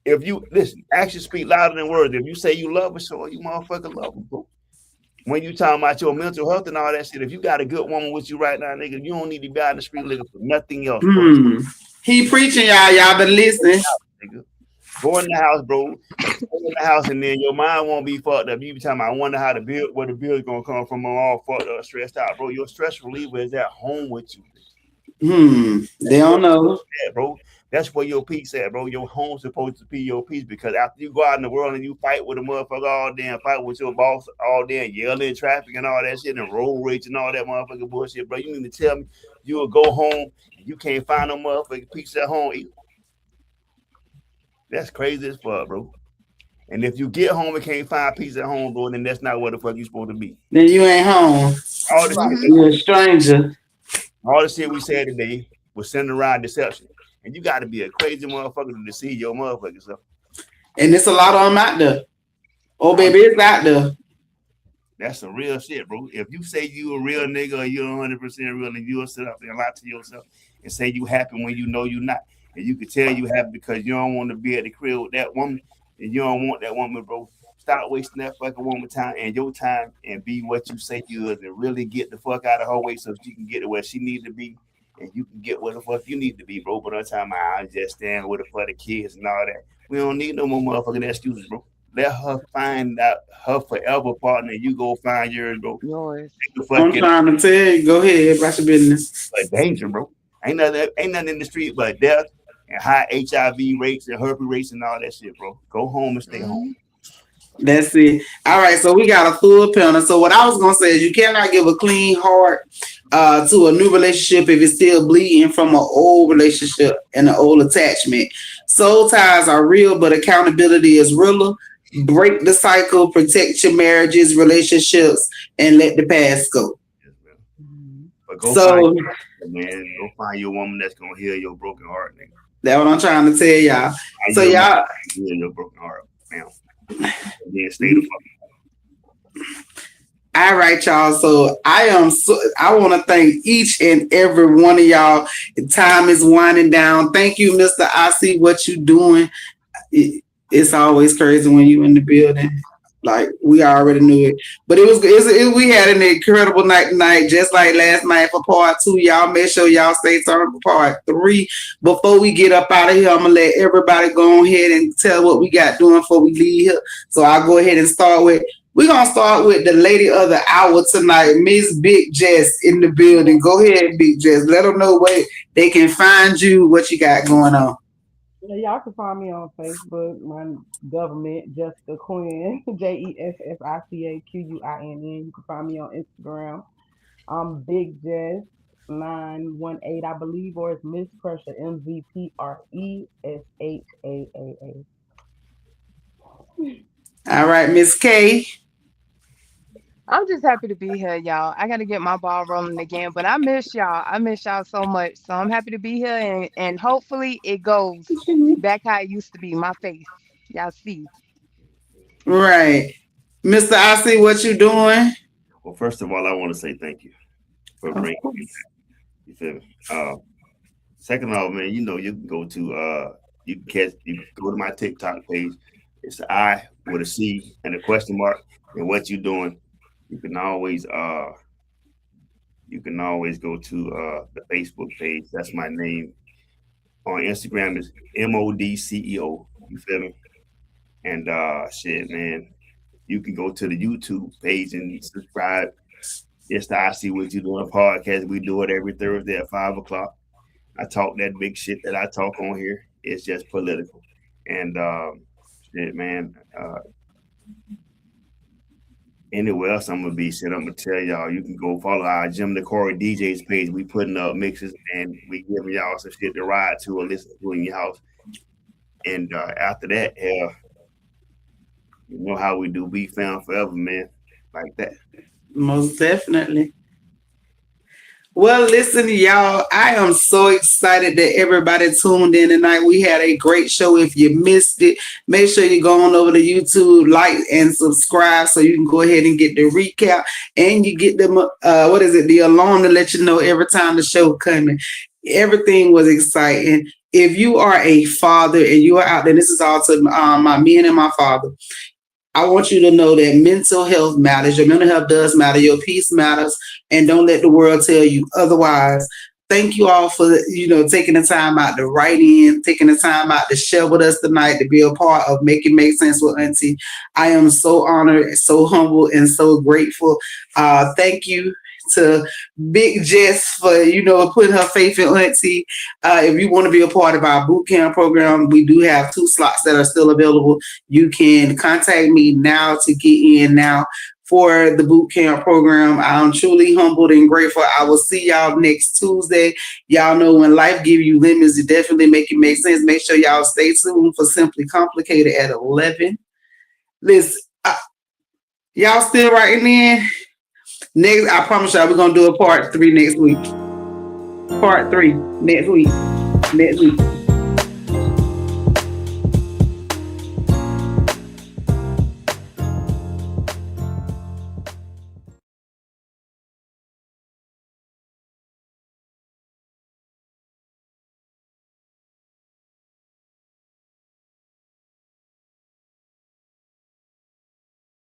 If you listen, actions speak louder than words. If you say you love her, so you motherfucking love her, bro. When you talking about your mental health and all that shit, if you got a good woman with you right now, nigga, you don't need to be out in the street looking for nothing else. He preaching, y'all. Y'all been listening. Go in the house, bro. Go in the house, and then your mind won't be fucked up. You be talking about, I wonder how where the bill is gonna come from. I'm all fucked up, stressed out, bro. Your stress reliever is at home with you. They don't know, bro. That's where your peace at, bro. Your home's supposed to be your peace because after you go out in the world and you fight with a motherfucker all day and fight with your boss all day and yelling in traffic and all that shit and road rage and all that motherfucking bullshit, bro. You mean to tell me you will go home and you can't find no motherfucking peace at home either? That's crazy as fuck, bro. And if you get home and can't find peace at home, bro, then that's not where the fuck you supposed to be. Then you ain't home. You're a stranger. All the shit we said today was centered around deception. And you got to be a crazy motherfucker to deceive your motherfuckers. So. And it's a lot of them out there. Oh, baby, it's out there. That's some real shit, bro. If you say you a real nigga or you're 100% real and you'll sit up and lie to yourself and say you happy when you know you're not. And you can tell you happy because you don't want to be at the crib with that woman and you don't want that woman, bro. Stop wasting that fucking woman time and your time and be what you say you is and really get the fuck out of her way so she can get to where she needs to be and you can get where the fuck you need to be, bro. But I'm talking about I just stand with her for the kids and all that. We don't need no more motherfucking excuses, bro. Let her find out her forever partner and you go find yours, bro. Yours. I'm trying to tell you, go ahead, about your business. But danger, bro. Ain't nothing in the street but death and high HIV rates and herpes rates and all that shit, bro. Go home and stay home. That's it. All right, so we got a full panel. So what I was gonna say is you cannot give a clean heart to a new relationship if it's still bleeding from an old relationship and an old attachment. Soul ties are real, but accountability is realer. Break the cycle, protect your marriages, relationships, and let the past go. But go find your woman that's gonna heal your broken heart, nigga. That's what I'm trying to tell y'all. So y'all heal your broken heart now. Then stay the fuck. All right, y'all. So I want to thank each and every one of y'all. Time is winding down. Thank you, Mr. I see what you doing. It's always crazy when you in the building. Like we already knew it, but we had an incredible night tonight, just like last night for part 2. Y'all make sure y'all stay tuned for part 3. Before we get up out of here, I'm gonna let everybody go ahead and tell what we got doing before we leave here. So I'll go ahead and we're gonna start with the lady of the hour tonight, Miss Big Jess in the building. Go ahead, Big Jess. Let them know where they can find you, what you got going on. Y'all can find me on Facebook, my government, Jessica Quinn, JESSICAQUINN. You can find me on Instagram. I'm Big Jess 918, I believe, or it's Miss Pressure, MVPRESHAAA. All right, Miss K. I'm just happy to be here, y'all. I got to get my ball rolling again, but I miss y'all. I miss y'all so much. So I'm happy to be here, and hopefully it goes back how it used to be, my face. Y'all see. Right. Mr. I see what you doing. Well, first of all, I want to say thank you for bringing me back. You feel me? Second off, man, you can go to you can go to my TikTok page. It's the I with a C and a question mark and what you doing. You can always go to the Facebook page. That's my name. On Instagram is MODCEO. You feel me? And shit, man. You can go to the YouTube page and subscribe. It's the I See What You Doing podcast. We do it every Thursday at 5:00. I talk that big shit that I talk on here. It's just political. And shit, man. Anywhere else I'm gonna tell y'all, you can go follow our Jim the Corey DJs page. We putting up mixes and we giving y'all some shit to ride to or listen to in your house. And after that, hell, you know how we do BFAM forever, man. Like that. Most definitely. Well, listen, y'all, I am so excited that everybody tuned in tonight. We had a great show. If you missed it, make sure you go on over to YouTube, like and subscribe so you can go ahead and get the recap and you get them, the alarm to let you know every time the show coming. Everything was exciting. If you are a father and you are out there, this is all to my men and my father. I want you to know that mental health matters. Your mental health does matter. Your peace matters. And don't let the world tell you otherwise. Thank you all for, taking the time out to write in, taking the time out to share with us tonight, to be a part of Make It Make Sense with Auntie. I am so honored, so humble, and so grateful. Thank you to Big Jess for, putting her faith in Auntie. If you want to be a part of our boot camp program, we do have 2 slots that are still available. You can contact me now to get in now for the boot camp program. I'm truly humbled and grateful. I will see y'all next Tuesday. Y'all know when life gives you lemons, you definitely make it make sense. Make sure y'all stay tuned for Simply Complicated at 11. Listen, y'all still writing in? Next, I promise y'all, we're going to do a part 3 next week. Part 3 next week.